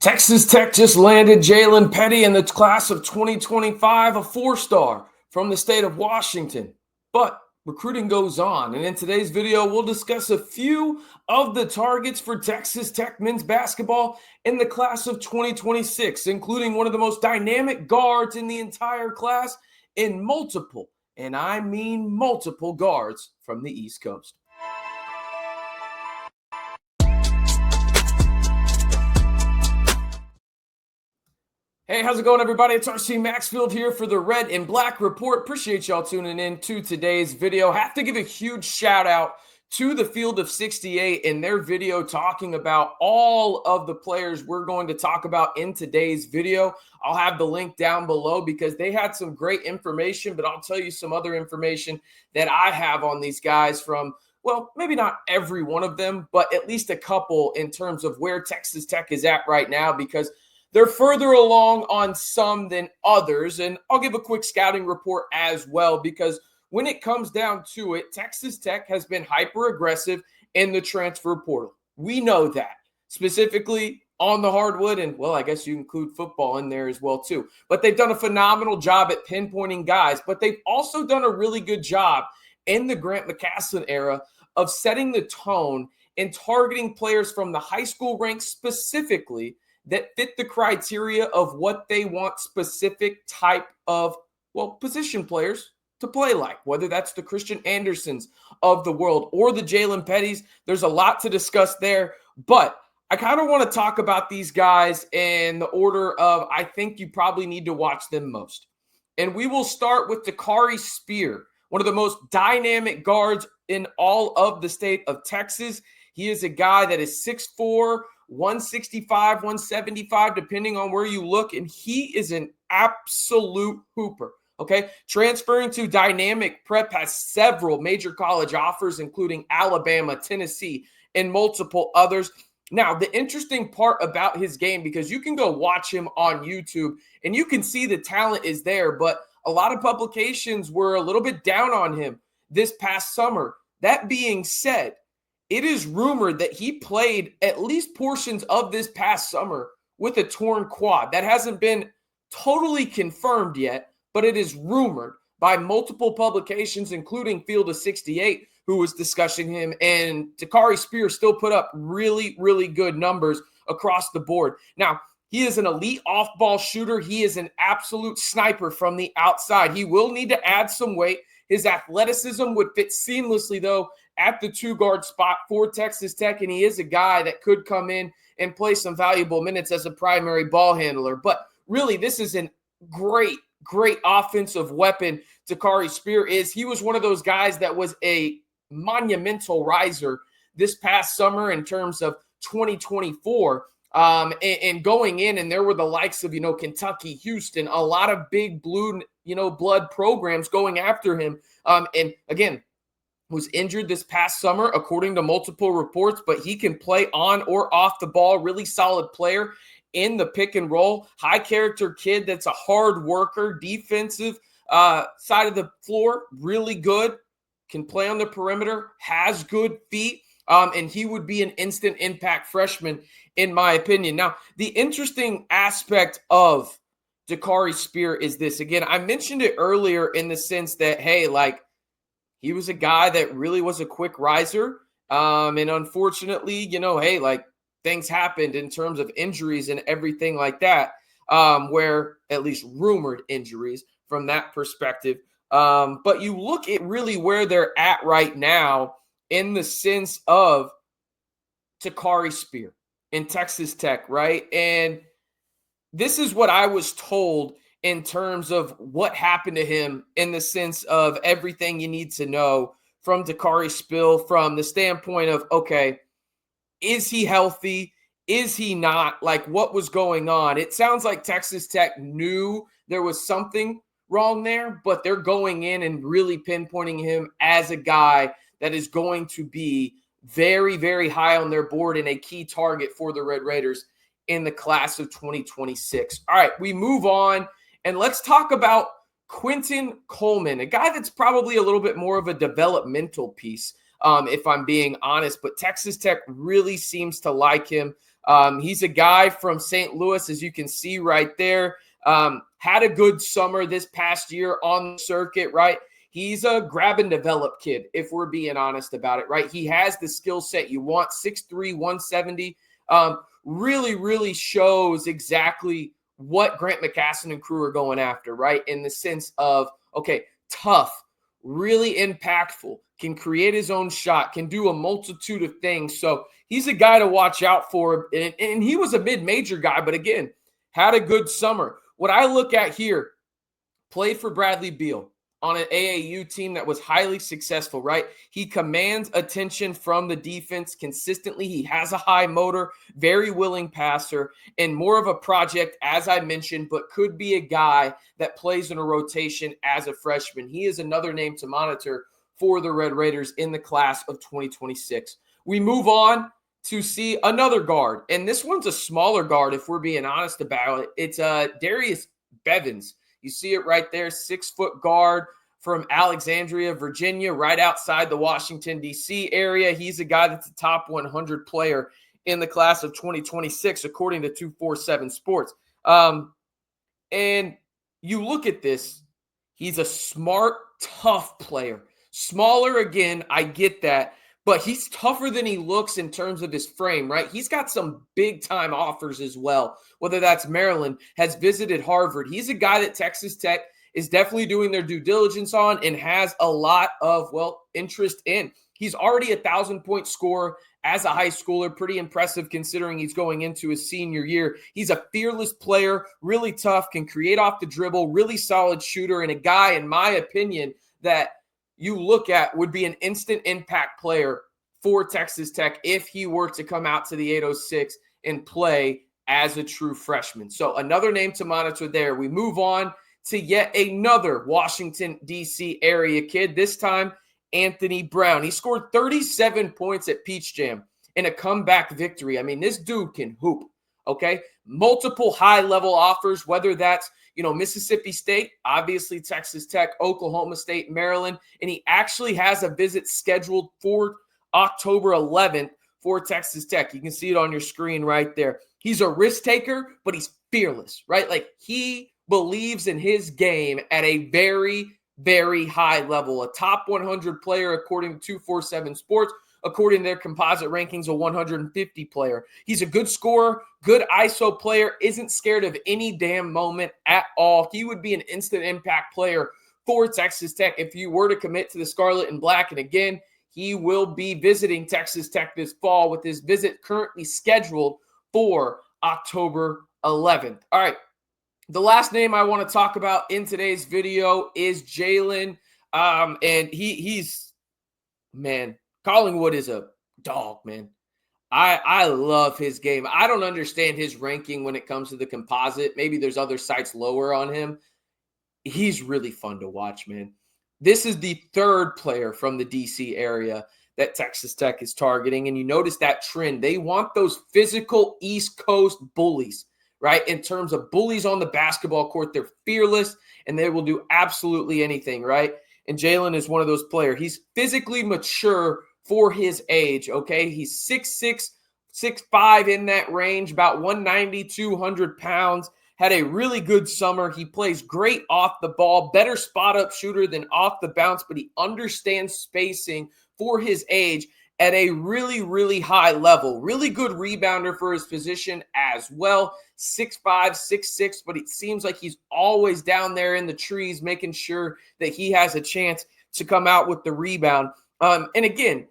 Texas Tech just landed Jaylen Petty in the class of 2025, a four-star from the state of Washington. But recruiting goes on, and in today's video, we'll discuss a few of the targets for Texas Tech men's basketball in the class of 2026, including one of the most dynamic guards in the entire class in multiple, and I mean multiple guards from the East Coast. Hey, how's it going, everybody? It's RC Maxfield here for the Red and Black Report. Appreciate y'all tuning in to today's video. Have to give a huge shout out to the Field of 68 in their video talking about all of the players we're going to talk about in today's video. I'll have the link down below because they had some great information, but I'll tell you some other information that I have on these guys from, well, maybe not every one of them, but at least a couple in terms of where Texas Tech is at right now, because they're further along on some than others. And I'll give a quick scouting report as well, because when it comes down to it, Texas Tech has been hyper aggressive in the transfer portal. We know that, specifically on the hardwood. And, well, I guess you include football in there as well, too. But they've done a phenomenal job at pinpointing guys. But they've also done a really good job in the Grant McCasland era of setting the tone and targeting players from the high school ranks specifically that fit the criteria of what they want specific type of, well, position players to play like, whether that's the Christian Andersons of the world or the Jaylen Pettys. There's a lot to discuss there, but I kind of want to talk about these guys in the order of I think you probably need to watch them most. And we will start with Dari Spear, one of the most dynamic guards in all of the state of Texas. He is a guy that is 6'4", 165, 175, depending on where you look, and he is an absolute hooper, okay? Transferring to Dynamic Prep has several major college offers, including Alabama, Tennessee, and multiple others. Now, the interesting part about his game, because you can go watch him on YouTube, and you can see the talent is there, but a lot of publications were a little bit down on him this past summer. That being said, it is rumored that he played at least portions of this past summer with a torn quad. That hasn't been totally confirmed yet, but it is rumored by multiple publications, including Field of 68, who was discussing him. And Dari Spear still put up really, really good numbers across the board. Now, he is an elite off-ball shooter. He is an absolute sniper from the outside. He will need to add some weight. His athleticism would fit seamlessly, though, at the two-guard spot for Texas Tech, and he is a guy that could come in and play some valuable minutes as a primary ball handler. But really, this is a great offensive weapon Dari Spear is. He was one of those guys that was a monumental riser this past summer in terms of 2024. And going in, and there were the likes of, Kentucky, Houston, a lot of big blue, blood programs going after him. And again, was injured this past summer, according to multiple reports, but he can play on or off the ball. Really solid player in the pick and roll. High character kid that's a hard worker, defensive side of the floor, really good. Can play on the perimeter, has good feet. And he would be an instant impact freshman, in my opinion. Now, the interesting aspect of Dari Spear is this. Again, I mentioned it earlier in the sense that, hey, he was a guy that really was a quick riser. And unfortunately, things happened in terms of injuries and everything like that, where at least rumored injuries from that perspective. But you look at really where they're at right now in the sense of Dari Spear in Texas Tech, right? And this is what I was told in terms of what happened to him in the sense of everything you need to know from Dari Spear from the standpoint of, okay, is he healthy? Is he not? What was going on? It sounds like Texas Tech knew there was something wrong there, but they're going in and really pinpointing him as a guy that is going to be very, very high on their board and a key target for the Red Raiders in the class of 2026. All right, we move on, and let's talk about Quinton Coleman, a guy that's probably a little bit more of a developmental piece, if I'm being honest, but Texas Tech really seems to like him. He's a guy from St. Louis, as you can see right there. Had a good summer this past year on the circuit, right? He's a grab and develop kid, if we're being honest about it, right? He has the skill set you want, 6'3", 170. Really shows exactly what Grant McCassin and crew are going after, right? In the sense of, okay, tough, really impactful, can create his own shot, can do a multitude of things. So he's a guy to watch out for. And he was a mid-major guy, but again, had a good summer. What I look at here, played for Bradley Beal on an AAU team that was highly successful, right? He commands attention from the defense consistently. He has a high motor, very willing passer, and more of a project, as I mentioned, but could be a guy that plays in a rotation as a freshman. He is another name to monitor for the Red Raiders in the class of 2026. We move on to see another guard, and this one's a smaller guard if we're being honest about it. It's Darius Bevans. You see it right there, 6-foot guard from Alexandria, Virginia, right outside the Washington, D.C. area. He's a guy that's a top 100 player in the class of 2026, according to 247 Sports. And you look at this, he's a smart, tough player. Smaller, again, I get that, but he's tougher than he looks in terms of his frame, right? He's got some big-time offers as well, whether that's Maryland, has visited Harvard. He's a guy that Texas Tech is definitely doing their due diligence on and has a lot of, interest in. He's already a 1,000-point scorer as a high schooler. Pretty impressive considering he's going into his senior year. He's a fearless player, really tough, can create off the dribble, really solid shooter, and a guy, in my opinion, that you look at would be an instant impact player for Texas Tech if he were to come out to the 806 and play as a true freshman. So another name to monitor there. We move on to yet another Washington, D.C. area kid, this time Anthony Brown. He scored 37 points at Peach Jam in a comeback victory. I mean, this dude can hoop, okay? Multiple high-level offers, whether that's, Mississippi State, obviously Texas Tech, Oklahoma State, Maryland, and he actually has a visit scheduled for October 11th for Texas Tech. You can see it on your screen right there. He's a risk taker, but he's fearless, right? Like, he believes in his game at a very, very high level. A top 100 player according to 247 Sports, according to their composite rankings, a 150 player. He's a good scorer, good ISO player, isn't scared of any damn moment at all. He would be an instant impact player for Texas Tech if you were to commit to the Scarlet and Black. And again, he will be visiting Texas Tech this fall with his visit currently scheduled for October 11th. All right. The last name I want to talk about in today's video is Jaylen. And he's, man, Collingwood is a dog, man. I love his game. I don't understand his ranking when it comes to the composite. Maybe there's other sites lower on him. He's really fun to watch, man. This is the third player from the D.C. area that Texas Tech is targeting. And you notice that trend. They want those physical East Coast bullies, right? In terms of bullies on the basketball court, they're fearless and they will do absolutely anything, right? And Jaylen is one of those players. He's physically mature for his age, okay? He's 6'6", 6'5", in that range, about 190, 200 pounds. Had a really good summer. He plays great off the ball, better spot-up shooter than off the bounce, but he understands spacing for his age at a really, really high level. Really good rebounder for his position as well. 6'5", 6'6", but it seems like he's always down there in the trees making sure that he has a chance to come out with the rebound. And again,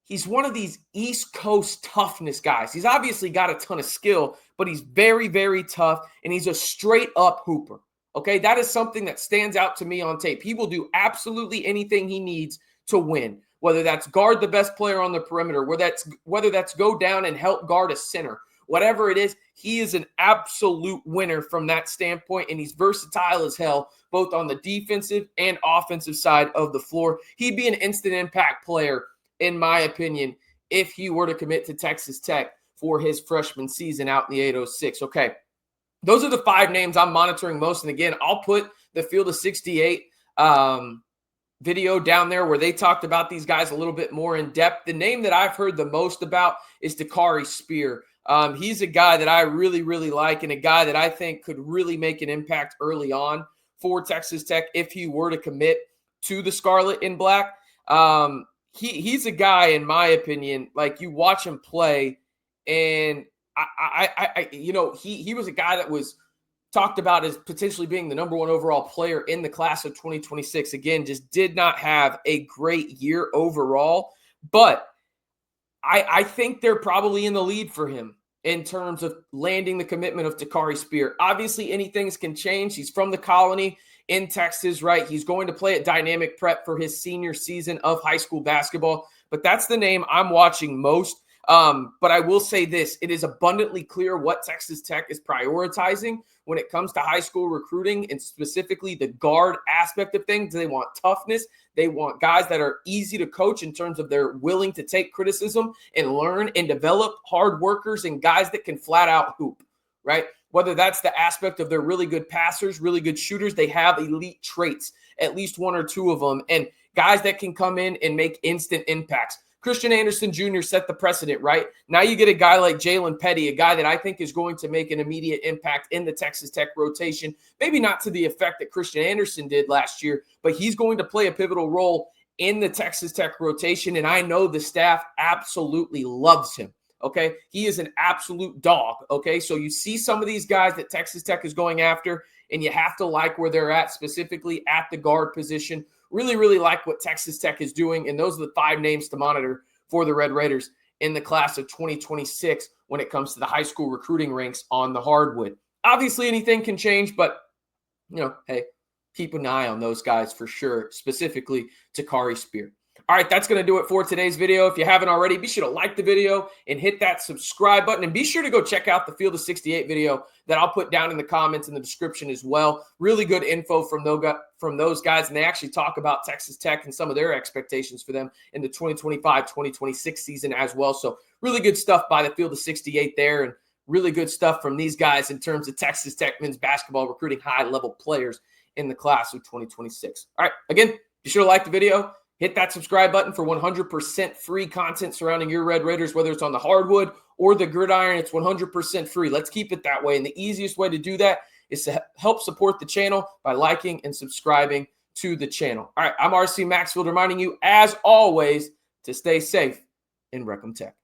he's one of these East Coast toughness guys. He's obviously got a ton of skill, but he's very, very tough, and he's a straight-up hooper, okay? That is something that stands out to me on tape. He will do absolutely anything he needs to win, whether that's guard the best player on the perimeter, whether that's go down and help guard a center. Whatever it is, he is an absolute winner from that standpoint, and he's versatile as hell, both on the defensive and offensive side of the floor. He'd be an instant impact player, in my opinion, if he were to commit to Texas Tech for his freshman season out in the 806. Okay, those are the 5 names I'm monitoring most. And again, I'll put the Field of 68 video down there where they talked about these guys a little bit more in depth. The name that I've heard the most about is Dari Spear He's a guy that I really, really like, and a guy that I think could really make an impact early on for Texas Tech if he were to commit to the Scarlet and Black. He's a guy, in my opinion, like you watch him play, and he was a guy that was talked about as potentially being the number one overall player in the class of 2026. Again, just did not have a great year overall, but I think they're probably in the lead for him in terms of landing the commitment of Dari Spear. Obviously, anything can change. He's from the Colony in Texas, right? He's going to play at Dynamic Prep for his senior season of high school basketball, but that's the name I'm watching most. But I will say this, it is abundantly clear what Texas Tech is prioritizing when it comes to high school recruiting, and specifically the guard aspect of things. They want toughness. They want guys that are easy to coach in terms of they're willing to take criticism and learn and develop, hard workers and guys that can flat out hoop, right? Whether that's the aspect of they're really good passers, really good shooters, they have elite traits, at least one or two of them, and guys that can come in and make instant impacts. Christian Anderson Jr. set the precedent, right? Now you get a guy like Jalen Petty, a guy that I think is going to make an immediate impact in the Texas Tech rotation. Maybe not to the effect that Christian Anderson did last year, but he's going to play a pivotal role in the Texas Tech rotation, and I know the staff absolutely loves him, okay? He is an absolute dog, okay? So you see some of these guys that Texas Tech is going after, and you have to like where they're at, specifically at the guard position. Really, really like what Texas Tech is doing, and those are the 5 names to monitor for the Red Raiders in the class of 2026 when it comes to the high school recruiting ranks on the hardwood. Obviously, anything can change, but, hey, keep an eye on those guys for sure, specifically Dari Spear. All right, that's going to do it for today's video. If you haven't already, be sure to like the video and hit that subscribe button. And be sure to go check out the Field of 68 video that I'll put down in the comments in the description as well. Really good info from those guys. And they actually talk about Texas Tech and some of their expectations for them in the 2025-2026 season as well. So really good stuff by the Field of 68 there, and really good stuff from these guys in terms of Texas Tech men's basketball recruiting high-level players in the class of 2026. All right, again, be sure to like the video. Hit that subscribe button for 100% free content surrounding your Red Raiders, whether it's on the hardwood or the gridiron. It's 100% free. Let's keep it that way. And the easiest way to do that is to help support the channel by liking and subscribing to the channel. All right, I'm RC Maxfield reminding you, as always, to stay safe in Reckham Tech.